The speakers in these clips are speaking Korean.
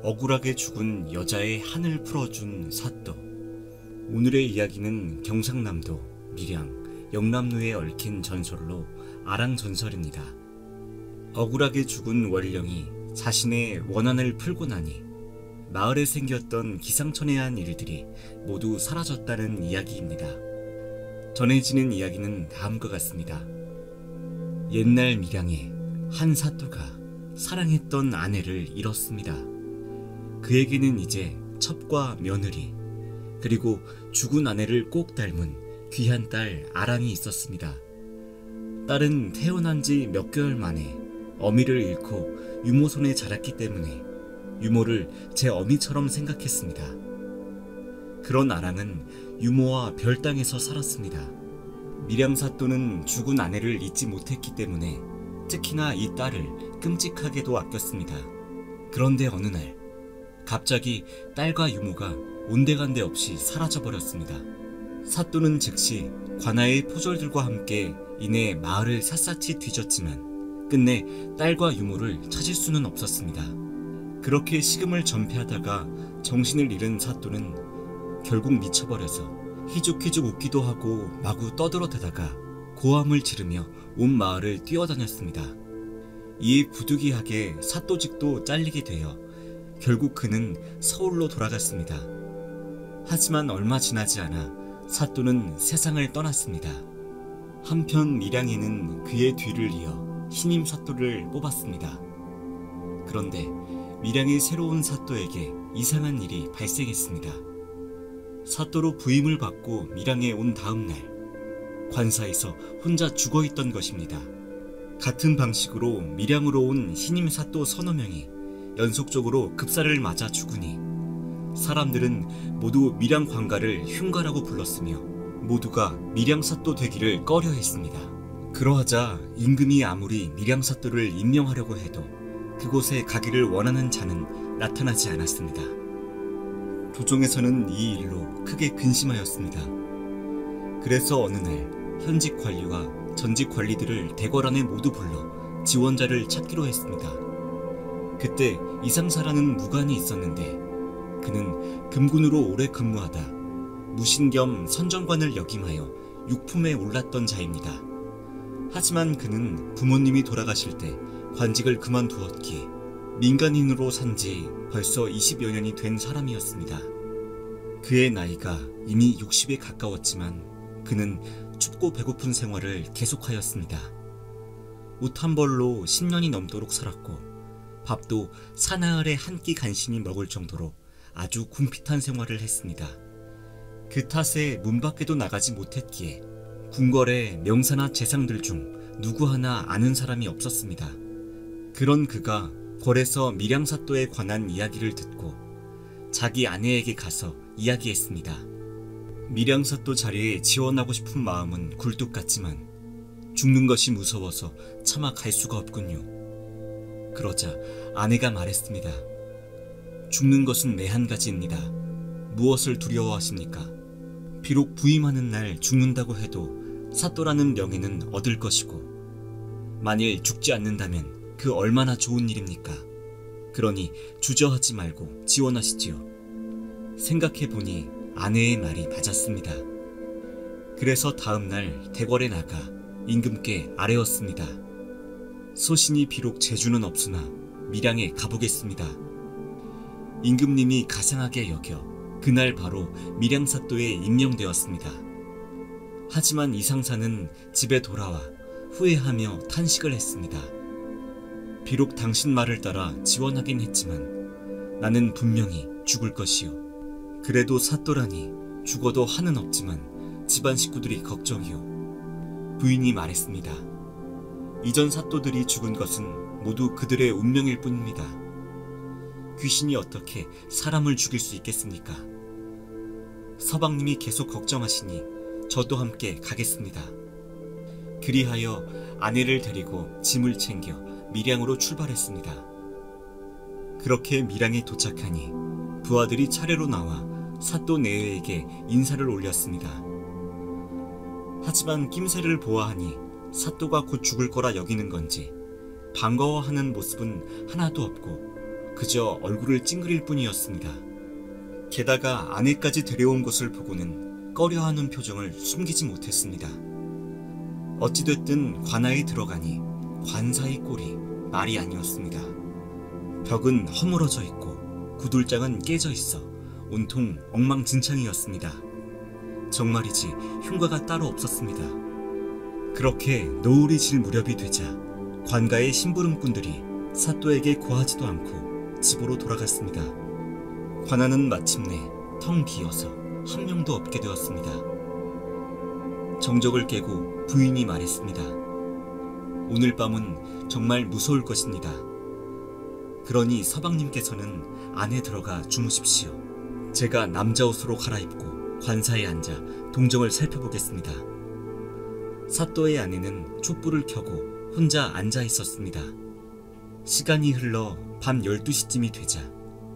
억울하게 죽은 여자의 한을 풀어준 사또. 오늘의 이야기는 경상남도 밀양 영남루에 얽힌 전설로 아랑전설입니다. 억울하게 죽은 원령이 자신의 원한을 풀고 나니 마을에 생겼던 기상천외한 일들이 모두 사라졌다는 이야기입니다. 전해지는 이야기는 다음과 같습니다. 옛날 밀양에 한 사또가 사랑했던 아내를 잃었습니다. 그에게는 이제 첩과 며느리, 그리고 죽은 아내를 꼭 닮은 귀한 딸 아랑이 있었습니다. 딸은 태어난 지 몇 개월 만에 어미를 잃고 유모 손에 자랐기 때문에 유모를 제 어미처럼 생각했습니다. 그런 아랑은 유모와 별땅에서 살았습니다. 밀양 사또는 죽은 아내를 잊지 못했기 때문에 특히나 이 딸을 끔찍하게도 아꼈습니다. 그런데 어느 날 갑자기 딸과 유모가 온데간데 없이 사라져버렸습니다. 사또는 즉시 관아의 포졸들과 함께 이내 마을을 샅샅이 뒤졌지만 끝내 딸과 유모를 찾을 수는 없었습니다. 그렇게 식음을 전폐하다가 정신을 잃은 사또는 결국 미쳐버려서 희죽희죽 웃기도 하고 마구 떠들어대다가 고함을 지르며 온 마을을 뛰어다녔습니다. 이에 부득이하게 사또직도 잘리게 되어 결국 그는 서울로 돌아갔습니다. 하지만 얼마 지나지 않아 사또는 세상을 떠났습니다. 한편 밀양에는 그의 뒤를 이어 신임 사또를 뽑았습니다. 그런데 밀양의 새로운 사또에게 이상한 일이 발생했습니다. 사또로 부임을 받고 밀양에 온 다음 날 관사에서 혼자 죽어있던 것입니다. 같은 방식으로 밀양으로 온 신임 사또 서너 명이 연속적으로 급사를 맞아 죽으니 사람들은 모두 밀양 관가를 흉가라고 불렀으며 모두가 밀양 사또 되기를 꺼려했습니다. 그러하자 임금이 아무리 밀양 사또를 임명하려고 해도 그곳에 가기를 원하는 자는 나타나지 않았습니다. 조정에서는 이 일로 크게 근심하였습니다. 그래서 어느 날 현직 관리와 전직 관리들을 대궐안에 모두 불러 지원자를 찾기로 했습니다. 그때 이상사라는 무관이 있었는데 그는 금군으로 오래 근무하다 무신 겸 선정관을 역임하여 육품에 올랐던 자입니다. 하지만 그는 부모님이 돌아가실 때 관직을 그만두었기에 민간인으로 산 지 벌써 20여 년이 된 사람이었습니다. 그의 나이가 이미 60에 가까웠지만 그는 춥고 배고픈 생활을 계속하였습니다. 옷 한 벌로 10년이 넘도록 살았고 밥도 사나흘에 한 끼 간신히 먹을 정도로 아주 궁핍한 생활을 했습니다. 그 탓에 문 밖에도 나가지 못했기에 궁궐의 명사나 재상들 중 누구 하나 아는 사람이 없었습니다. 그런 그가 궐에서 밀양사또에 관한 이야기를 듣고 자기 아내에게 가서 이야기했습니다. 밀양사또 자리에 지원하고 싶은 마음은 굴뚝 같지만 죽는 것이 무서워서 차마 갈 수가 없군요. 그러자 아내가 말했습니다. 죽는 것은 매 한 가지입니다. 무엇을 두려워하십니까? 비록 부임하는 날 죽는다고 해도 사또라는 명예는 얻을 것이고 만일 죽지 않는다면 그 얼마나 좋은 일입니까? 그러니 주저하지 말고 지원하시지요. 생각해보니 아내의 말이 맞았습니다. 그래서 다음날 대궐에 나가 임금께 아뢰었습니다. 소신이 비록 재주는 없으나 밀양에 가보겠습니다. 임금님이 가상하게 여겨 그날 바로 밀양사또에 임명되었습니다. 하지만 이상사는 집에 돌아와 후회하며 탄식을 했습니다. 비록 당신 말을 따라 지원하긴 했지만 나는 분명히 죽을 것이요. 그래도 사또라니 죽어도 한은 없지만 집안 식구들이 걱정이요. 부인이 말했습니다. 이전 사또들이 죽은 것은 모두 그들의 운명일 뿐입니다. 귀신이 어떻게 사람을 죽일 수 있겠습니까? 서방님이 계속 걱정하시니 저도 함께 가겠습니다. 그리하여 아내를 데리고 짐을 챙겨 밀양으로 출발했습니다. 그렇게 밀양에 도착하니 부하들이 차례로 나와 사또 내외에게 인사를 올렸습니다. 하지만 낌새를 보아하니 사또가 곧 죽을 거라 여기는 건지 반가워하는 모습은 하나도 없고 그저 얼굴을 찡그릴 뿐이었습니다. 게다가 아내까지 데려온 것을 보고는 꺼려하는 표정을 숨기지 못했습니다. 어찌됐든 관아에 들어가니 관사의 꼴이 말이 아니었습니다. 벽은 허물어져 있고 구들장은 깨져 있어 온통 엉망진창이었습니다. 정말이지 흉과가 따로 없었습니다. 그렇게 노을이 질 무렵이 되자 관가의 심부름꾼들이 사또에게 고하지도 않고 집으로 돌아갔습니다. 관아는 마침내 텅 비어서 한 명도 없게 되었습니다. 정적을 깨고 부인이 말했습니다. 오늘 밤은 정말 무서울 것입니다. 그러니 서방님께서는 안에 들어가 주무십시오. 제가 남자 옷으로 갈아입고 관사에 앉아 동정을 살펴보겠습니다. 사또의 아내는 촛불을 켜고 혼자 앉아 있었습니다. 시간이 흘러 밤 12시쯤이 되자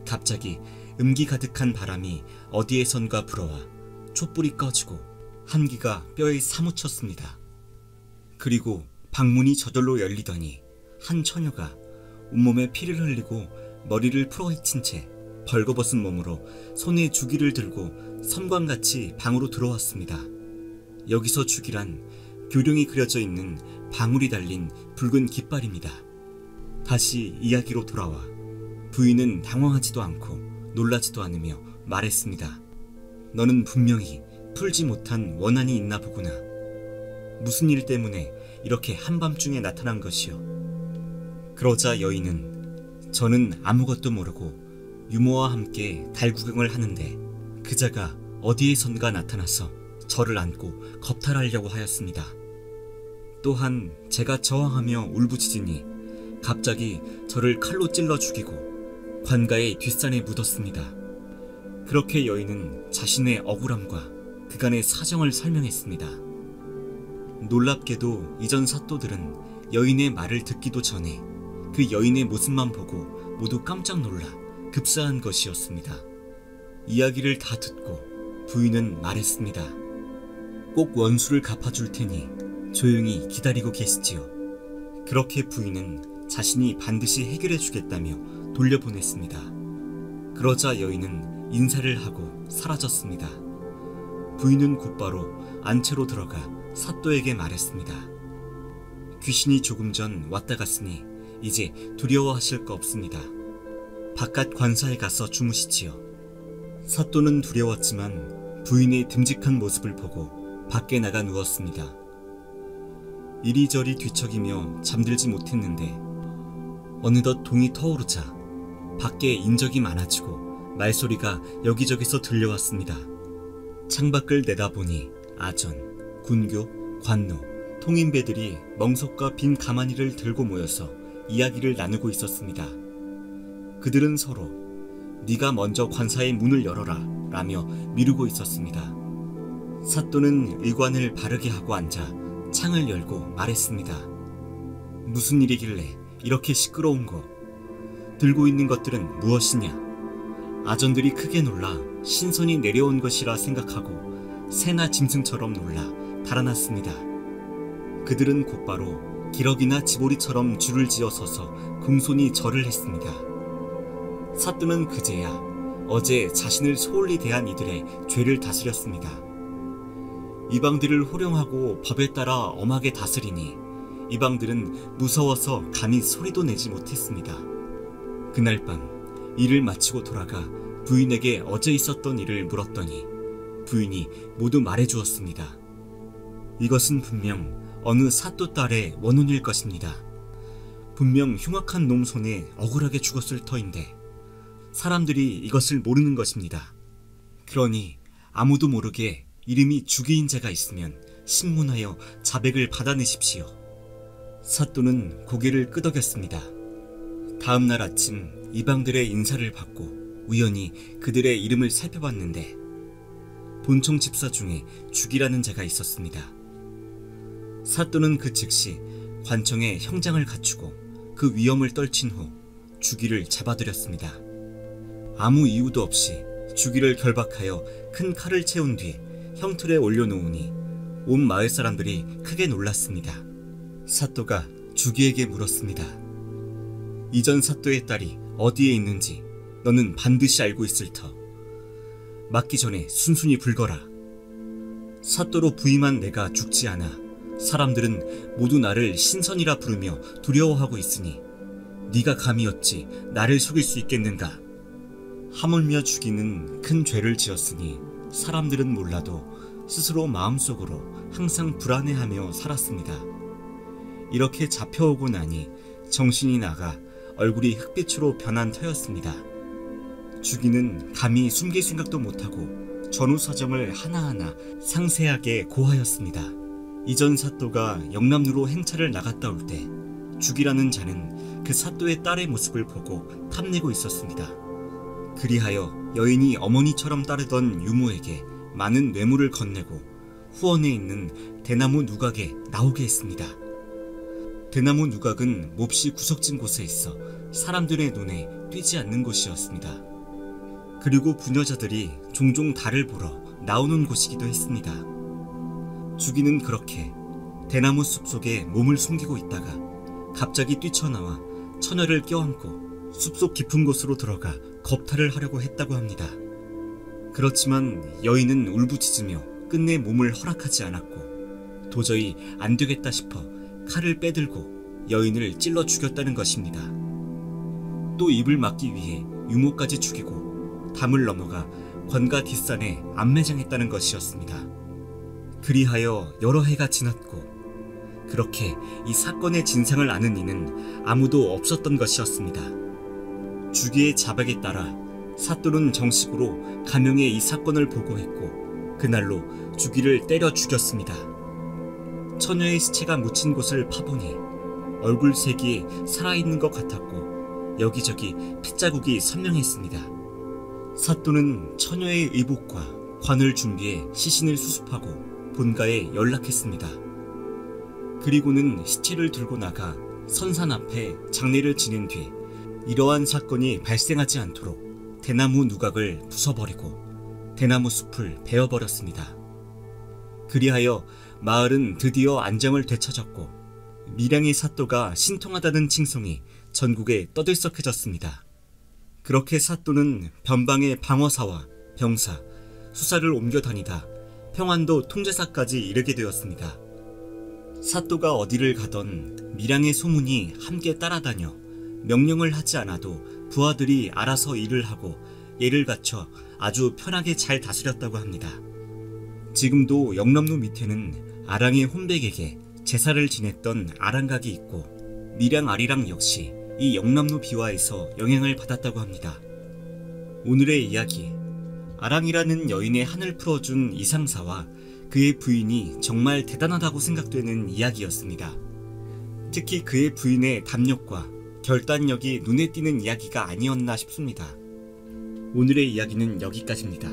갑자기 음기 가득한 바람이 어디에선가 불어와 촛불이 꺼지고 한기가 뼈에 사무쳤습니다. 그리고 방문이 저절로 열리더니 한 처녀가 온몸에 피를 흘리고 머리를 풀어헤친 채 벌거벗은 몸으로 손에 주기를 들고 섬광같이 방으로 들어왔습니다. 여기서 주기란 교룡이 그려져 있는 방울이 달린 붉은 깃발입니다. 다시 이야기로 돌아와 부인은 당황하지도 않고 놀라지도 않으며 말했습니다. 너는 분명히 풀지 못한 원한이 있나 보구나. 무슨 일 때문에 이렇게 한밤중에 나타난 것이오. 그러자 여인은 저는 아무것도 모르고 유모와 함께 달 구경을 하는데 그자가 어디에선가 나타나서 저를 안고 겁탈하려고 하였습니다. 또한 제가 저항하며 울부짖으니 갑자기 저를 칼로 찔러 죽이고 관가의 뒷산에 묻었습니다. 그렇게 여인은 자신의 억울함과 그간의 사정을 설명했습니다. 놀랍게도 이전 사또들은 여인의 말을 듣기도 전에 그 여인의 모습만 보고 모두 깜짝 놀라 급사한 것이었습니다. 이야기를 다 듣고 부인은 말했습니다. 꼭 원수를 갚아줄 테니 조용히 기다리고 계시지요. 그렇게 부인은 자신이 반드시 해결해 주겠다며 돌려보냈습니다. 그러자 여인은 인사를 하고 사라졌습니다. 부인은 곧바로 안채로 들어가 사또에게 말했습니다. 귀신이 조금 전 왔다 갔으니 이제 두려워하실 거 없습니다. 바깥 관사에 가서 주무시지요. 사또는 두려웠지만 부인의 듬직한 모습을 보고 밖에 나가 누웠습니다. 이리저리 뒤척이며 잠들지 못했는데 어느덧 동이 터오르자 밖에 인적이 많아지고 말소리가 여기저기서 들려왔습니다. 창밖을 내다보니 아전, 군교, 관노, 통인배들이 멍석과 빈 가마니를 들고 모여서 이야기를 나누고 있었습니다. 그들은 서로 네가 먼저 관사의 문을 열어라 라며 미루고 있었습니다. 사또는 의관을 바르게 하고 앉아 창을 열고 말했습니다. 무슨 일이길래 이렇게 시끄러운거? 들고 있는 것들은 무엇이냐? 아전들이 크게 놀라 신선이 내려온 것이라 생각하고 새나 짐승처럼 놀라 달아났습니다. 그들은 곧바로 기러기나 지보리처럼 줄을 지어 서서 공손히 절을 했습니다. 사또는 그제야 어제 자신을 소홀히 대한 이들의 죄를 다스렸습니다. 이방들을 호령하고 법에 따라 엄하게 다스리니 이방들은 무서워서 감히 소리도 내지 못했습니다. 그날 밤 일을 마치고 돌아가 부인에게 어제 있었던 일을 물었더니 부인이 모두 말해주었습니다. 이것은 분명 어느 사또 딸의 원혼일 것입니다. 분명 흉악한 놈 손에 억울하게 죽었을 터인데 사람들이 이것을 모르는 것입니다. 그러니 아무도 모르게 이름이 주기인 자가 있으면 신문하여 자백을 받아내십시오. 사또는 고개를 끄덕였습니다. 다음 날 아침 이방들의 인사를 받고 우연히 그들의 이름을 살펴봤는데 본청 집사 중에 주기라는 자가 있었습니다. 사또는 그 즉시 관청에 형장을 갖추고 그 위험을 떨친 후 주기를 잡아들였습니다. 아무 이유도 없이 주기를 결박하여 큰 칼을 채운 뒤 형틀에 올려놓으니 온 마을 사람들이 크게 놀랐습니다. 사또가 주기에게 물었습니다. 이전 사또의 딸이 어디에 있는지 너는 반드시 알고 있을 터. 맞기 전에 순순히 불거라. 사또로 부임한 내가 죽지 않아 사람들은 모두 나를 신선이라 부르며 두려워하고 있으니 네가 감히 어찌 나를 속일 수 있겠는가. 하물며 죽이는 큰 죄를 지었으니 사람들은 몰라도 스스로 마음속으로 항상 불안해하며 살았습니다. 이렇게 잡혀오고 나니 정신이 나가 얼굴이 흑빛으로 변한 터였습니다. 주기는 감히 숨길 생각도 못하고 전후 사정을 하나하나 상세하게 고하였습니다. 이전 사또가 영남루로 행차를 나갔다 올 때 주기라는 자는 그 사또의 딸의 모습을 보고 탐내고 있었습니다. 그리하여 여인이 어머니처럼 따르던 유모에게 많은 뇌물을 건네고 후원에 있는 대나무 누각에 나오게 했습니다. 대나무 누각은 몹시 구석진 곳에 있어 사람들의 눈에 띄지 않는 곳이었습니다. 그리고 부녀자들이 종종 달을 보러 나오는 곳이기도 했습니다. 주기는 그렇게 대나무 숲 속에 몸을 숨기고 있다가 갑자기 뛰쳐나와 처녀를 껴안고 숲속 깊은 곳으로 들어가 겁탈을 하려고 했다고 합니다. 그렇지만 여인은 울부짖으며 끝내 몸을 허락하지 않았고 도저히 안 되겠다 싶어 칼을 빼들고 여인을 찔러 죽였다는 것입니다. 또 입을 막기 위해 유모까지 죽이고 담을 넘어가 권가 뒷산에 안매장했다는 것이었습니다. 그리하여 여러 해가 지났고 그렇게 이 사건의 진상을 아는 이는 아무도 없었던 것이었습니다. 주기의 자박에 따라 사또는 정식으로 가명에 이 사건을 보고했고 그날로 주기를 때려 죽였습니다. 처녀의 시체가 묻힌 곳을 파보니 얼굴색이 살아있는 것 같았고 여기저기 핏자국이 선명했습니다. 사또는 처녀의 의복과 관을 준비해 시신을 수습하고 본가에 연락했습니다. 그리고는 시체를 들고 나가 선산 앞에 장례를 지낸 뒤 이러한 사건이 발생하지 않도록 대나무 누각을 부숴버리고 대나무 숲을 베어버렸습니다. 그리하여 마을은 드디어 안정을 되찾았고 밀양의 사또가 신통하다는 칭송이 전국에 떠들썩해졌습니다. 그렇게 사또는 변방의 방어사와 병사, 수사를 옮겨 다니다 평안도 통제사까지 이르게 되었습니다. 사또가 어디를 가던 밀양의 소문이 함께 따라다녀 명령을 하지 않아도 부하들이 알아서 일을 하고 예를 갖춰 아주 편하게 잘 다스렸다고 합니다. 지금도 영남루 밑에는 아랑의 혼백에게 제사를 지냈던 아랑각이 있고 밀양 아리랑 역시 이 영남루 비화에서 영향을 받았다고 합니다. 오늘의 이야기, 아랑이라는 여인의 한을 풀어준 이상사와 그의 부인이 정말 대단하다고 생각되는 이야기였습니다. 특히 그의 부인의 담력과 결단력이 눈에 띄는 이야기가 아니었나 싶습니다. 오늘의 이야기는 여기까지입니다.